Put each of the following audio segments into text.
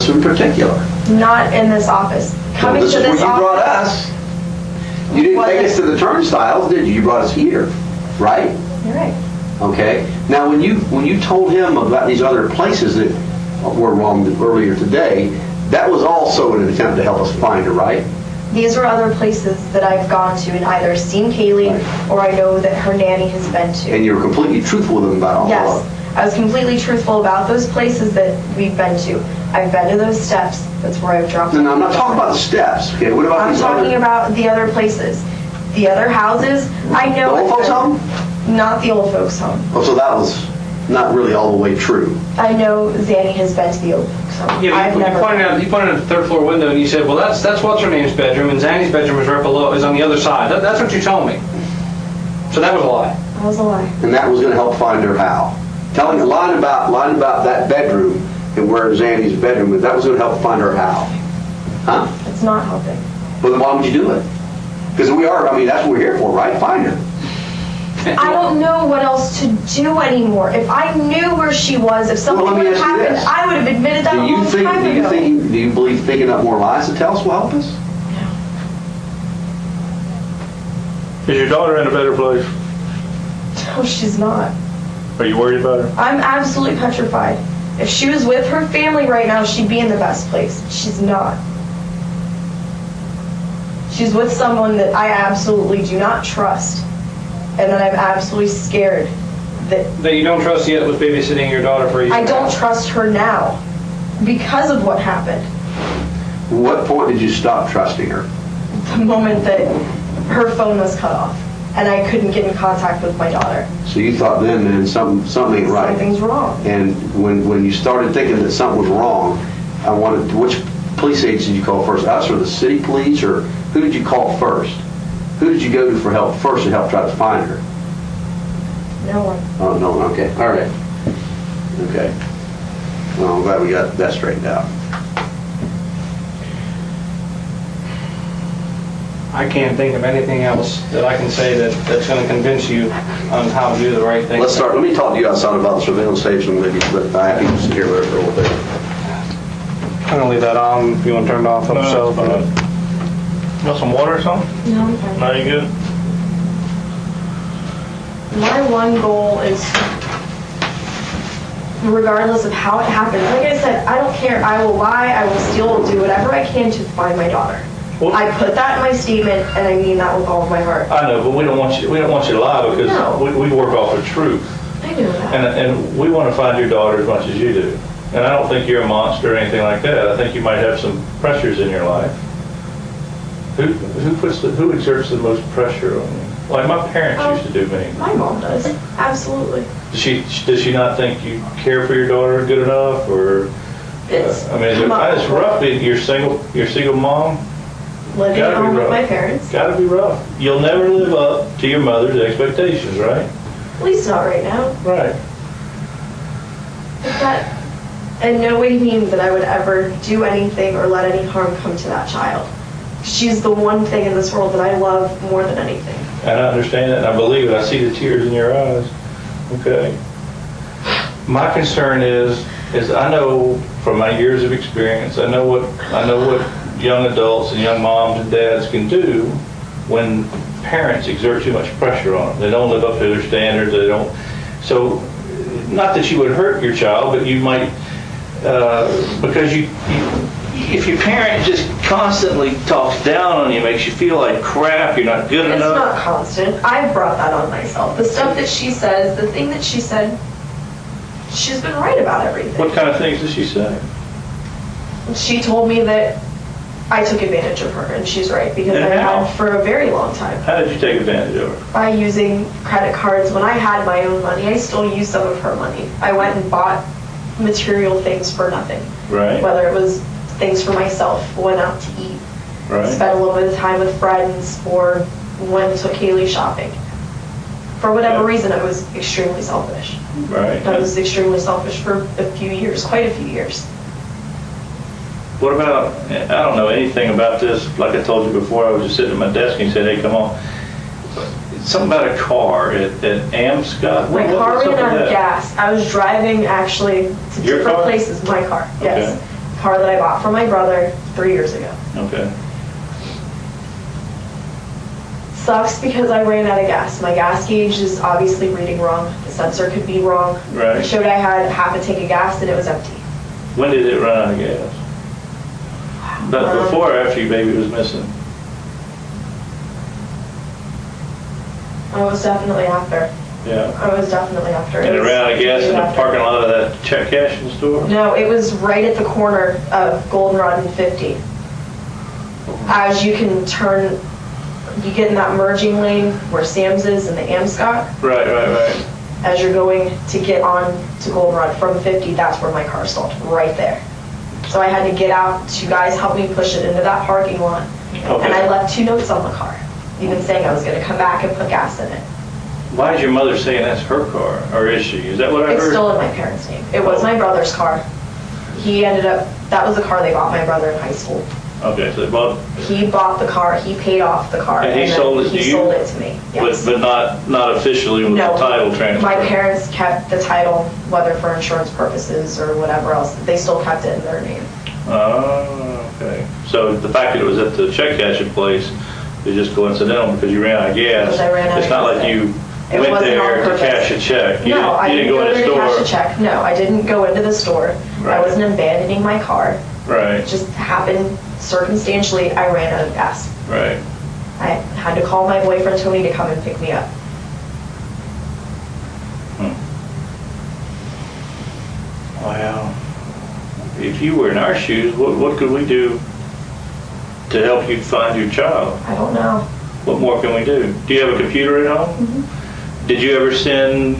office in particular. Not in this office. Coming This to is where this you brought office. us. You didn't take us to the turnstiles, did you? You brought us here, right? You're right. Okay. Now, when you told him about these other places that were wrong earlier today, that was also an attempt to help us find her, right? These are other places that I've gone to and either seen Caylee or I know that her nanny has been to. And you were completely truthful with them about all of Yes. them. I was completely truthful about those places that we've been to. I've been to those steps. That's where I've dropped. No, I'm not talking about the steps. Okay, what about I'm these talking other? about the other places. The other houses, I know. The old folks' home? Not the old folks' home. Oh, so that was not really all the way true. I know Zanny has been to the old folks' home. Yeah, I've but never. you pointed at the third floor window and you said, well, that's what's her name's bedroom, and Zanny's bedroom is right below, is on the other side. That's what you told me. So that was a lie. That was a lie. And that was going to help find her how? Telling a line about that bedroom and where Zanny's bedroom is, that was going to help find her how? Huh? It's not helping. Well, then why would you do it? Because that's what we're here for, right? Find her. I don't know what else to do anymore. If I knew where she was, if something Well, let me would have ask you happened, this. I would have admitted that a long time ago. Do you believe thinking up more lies to tell us will help us? Is your daughter in a better place? No, she's not. Are you worried about her? I'm absolutely petrified. If she was with her family right now, she'd be in the best place. She's not. She's with someone that I absolutely do not trust, and that I'm absolutely scared That you don't trust yet with babysitting your daughter for a year. I don't trust her now because of what happened. What point did you stop trusting her? The moment that her phone was cut off and I couldn't get in contact with my daughter. So you thought then something ain't right. Something's wrong. And when you started thinking that something was wrong, which police agency did you call first? Us or the city police, or who did you call first? Who did you go to for help first to help try to find her? No one. Oh, no one. Okay. All right. Okay. Well, I'm glad we got that straightened out. I can't think of anything else that I can say that's going to convince you on how to do the right thing. Let me talk to you outside about the surveillance station, maybe, but I have to sit here for a little bit. I'm going to leave that on if you want to turn it off. No, it's fine. You want some water or something? No, I'm fine. No, you good? My one goal is, regardless of how it happens, like I said, I don't care. I will lie, I will steal, do whatever I can to find my daughter. Well, I put that in my statement, and I mean that with all of my heart. I know, but we don't want you to lie because No. we work off of truth. I know that. And we want to find your daughter as much as you do. And I don't think you're a monster or anything like that. I think you might have some pressures in your life. Who exerts the most pressure on you? Like my parents used to do me. My mom does. Absolutely. Does she not think you care for your daughter good enough, or? It's It's rough being you're single mom. living at home with my parents. Gotta be rough. You'll never live up to your mother's expectations, right? At least not right now. Right. But that in no way means that I would ever do anything or let any harm come to that child. She's the one thing in this world that I love more than anything. And I understand that, and I believe it. I see the tears in your eyes. Okay. My concern is I know from my years of experience, I know what young adults and young moms and dads can do when parents exert too much pressure on them. They don't live up to their standards. They don't. So, not that you would hurt your child, but you might, because if your parent just constantly talks down on you, makes you feel like crap, you're not good enough. It's not constant. I've brought that on myself. The stuff that she says, the thing that she said, she's been right about everything. What kind of things does she say? She told me that I took advantage of her, and she's right, because And I how? had for a very long time. How did you take advantage of her? By using credit cards. When I had my own money, I still used some of her money. I went and bought material things for nothing. Right. Whether it was things for myself, went out to eat, Right. spent a little bit of time with friends, or went and took Caylee shopping. For whatever reason, I was extremely selfish. Right. I was extremely selfish for a few years, quite a few years. What about, I don't know anything about this. Like I told you before, I was just sitting at my desk and he said, hey, come on. Something about a car at Amscott. My car what's ran up out with of that? gas. I was driving actually to Your different car? places. My car, yes. Car that I bought for my brother 3 years ago. Okay. Sucks because I ran out of gas. My gas gauge is obviously reading wrong. The sensor could be wrong. Right. It showed I had half a tank of gas and it was empty. When did it run out of gas? But before or after your baby was missing? I was definitely after. Yeah. I was definitely after. And it ran out of gas in the after. parking lot of that check cashing store? No, it was right at the corner of Goldenrod and 50. As you can turn, you get in that merging lane where Sam's is and the Amscot. Right. As you're going to get on to Goldenrod from 50, that's where my car stalled, right there. So I had to get out. 2 guys helped me push it into that parking lot. Okay. And I left 2 notes on the car, even saying I was going to come back and put gas in it. Why is your mother saying that's her car, or is she? Is that what I heard? It's still in my parents' name. It was my brother's car. He ended up, that was the car they bought my brother in high school. Okay, so they bought, He bought the car, he paid off the car. And he then sold it to He you? sold it to me, yes. but not officially with the No, title transfer? my parents kept the title, whether for insurance purposes or whatever else. They still kept it in their name. Oh, okay. So the fact that it was at the check cashing place is just coincidental because you ran out of gas. Because I ran out of It's not gas. like you It went wasn't on there to purpose. cash a check. You No, I didn't go in there the to cash a store. check. No, I didn't go into the store. Right. I wasn't abandoning my car. Right, It just happened circumstantially, I ran out of gas. right. I had to call my boyfriend Tony to come and pick me up. Wow. If you were in our shoes, what could we do to help you find your child? I don't know. What more can we do? Do you have a computer at home? Mm-hmm. Did you ever send,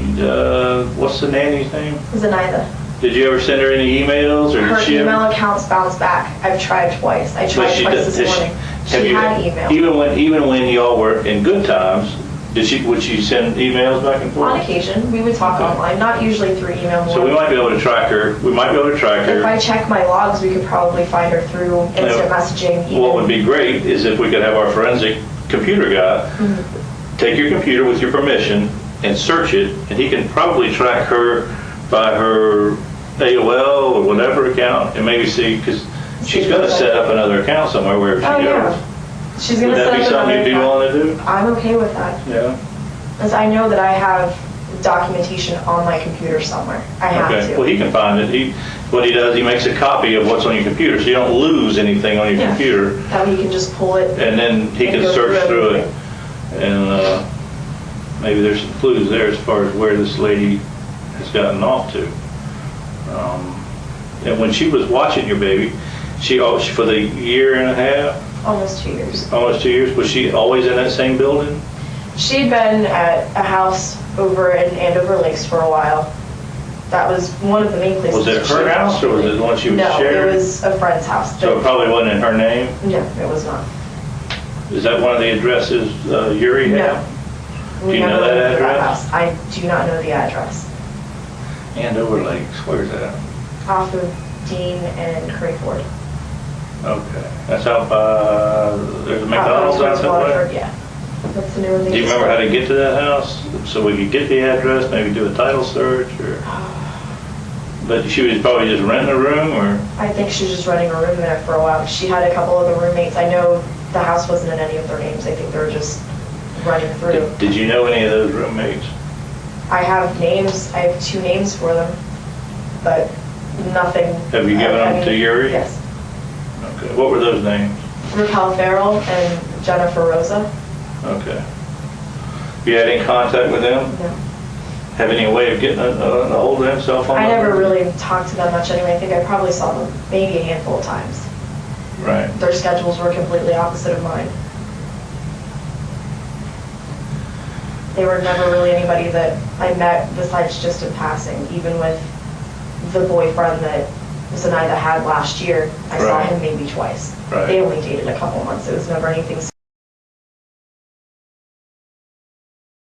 what's the nanny's name? Zenaida. Did you ever send her any emails, or Her did she ever? email accounts bounced back. I've tried twice. I But tried she twice does- this morning. She had email. Even when y'all were in good times, would she send emails back and On forth? occasion, we would talk Okay. online, not usually through email. So we more. might be able to track her, If I check my logs, we could probably find her through instant messaging. What even- would be great is if we could have our forensic computer guy take your computer with your permission and search it, and he can probably track her by her AOL or whatever account, and maybe see, because she's going to set up another account somewhere wherever she Oh, goes. yeah. She's going Would to set that be up something another you'd be account. willing to do? I'm okay with that. Yeah. Because I know that I have documentation on my computer somewhere. I have Okay, to. well, he can find it. What he does, he makes a copy of what's on your computer, so you don't lose anything on your Yeah. computer. That way he can just pull it. And then he And can go search through through it. And maybe there's some clues there as far as where this lady has gotten off to. And when she was watching your baby, for the year and a half, Almost 2 years. almost 2 years, was she always in that same building? She'd been at a house over in Andover Lakes for a while. That was one of the main places. Was it she her would house, or was it the one she was No, sharing? it was a friend's house. So it probably wasn't in her name? No, it was not. Is that one of the addresses Yuri had? No. Do you We know never that went to address? house. I do not know the address. Andover Lakes, where's that? Off of Dean and Crayford. Okay, that's out by, there's a McDonald's out that Waterford, way? yeah. That's the new one. Do you remember how to get to that house? So we could get the address, maybe do a title search, or, but she was probably just renting a room, or? I think she was just running a room there for a while. She had a couple of the roommates. I know the house wasn't in any of their names. I think they were just running through. Did you know any of those roommates? I have names. I have 2 names for them, but nothing. Have you given them to Yuri? Yes. Okay, what were those names? Raquel Farrell and Jennifer Rosa. Okay. You had any contact with them? No. Have any way of getting a hold of them, cell phone I never number? really talked to them much anyway. I think I probably saw them maybe a handful of times. Right. Their schedules were completely opposite of mine. They were never really anybody that I met besides just in passing, even with the boyfriend that Zenaida had last year. I saw Right. him maybe twice. Right. They only dated a couple months. It was never anything